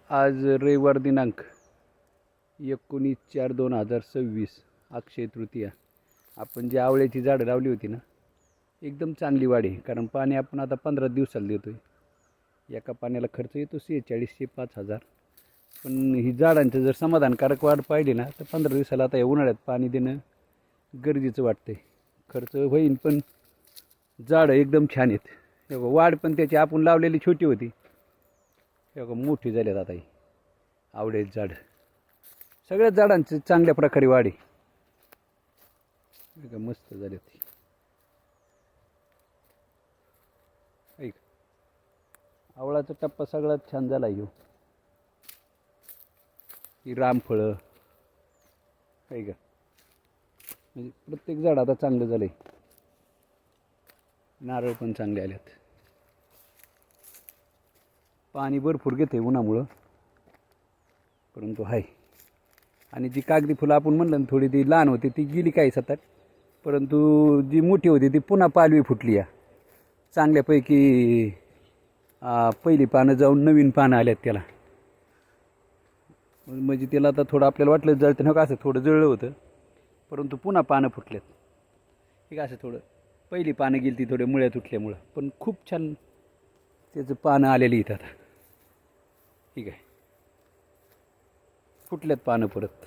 आज रविवार दिनांक 19/4/2026 अक्षय तृतीया. आपण जी आवळ्याची झाडं लावली होती ना, एकदम चांगली वाढ आहे. कारण पाणी आपण आता 15 दिवसाला देतो आहे. एका पाण्याला खर्च येतो 4600 5,000. पण ही झाडांचं जर समाधानकारक वाढ पाहिली ना, तर 15 दिवसाला आता या उन्हाळ्यात पाणी देणं गरजेचं वाटतं आहे. खर्च होईल पण झाडं एकदम छान आहेत. वाढ पण त्याची आपण लावलेली छोटी होती, मोठी झाल्यात आता ही आवळ्याची झाड. सगळ्याच झाडांची चांगल्या प्रकारे वाढ आहे. मस्त झाल्यात ती. ऐक, आवळाचा टप्पा सगळ्यात छान झाला ह्यो. ही रामफळं आहे का, म्हणजे प्रत्येक झाड आता चांगलं झालंय. नारळ पण चांगले आल्यात. पाणी भरपूर घेते उन्हामुळं, परंतु आहे. आणि जी कागदी फुलं आपण म्हणलं ना, थोडी ती लहान होती ती गेली काही सतत, परंतु जी मोठी होती ती पुन्हा पालवी फुटली या चांगल्यापैकी. पहिली पानं जाऊन नवीन पानं आल्यात त्याला. म्हणजे त्याला आता थोडं आपल्याला वाटलं जळतं नका, असं थोडं जळलं होतं, परंतु पुन्हा पानं फुटल्यात. ठीक असं थोडं पहिली पानं गेली ती थोड्या मुळ्या तुटल्यामुळं, पण खूप छान त्याचं पानं आलेली इथं आता. ठीक आहे, फुटल्यात पानं परत.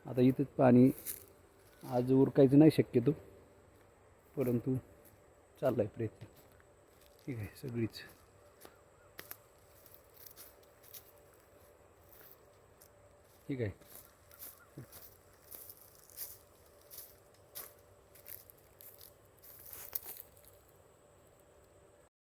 आता इथंच पाणी आज उरकायचं नाही शक्यतो, परंतु चालला आहे प्रयत्न. ठीक आहे, सगळीच ठीक आहे.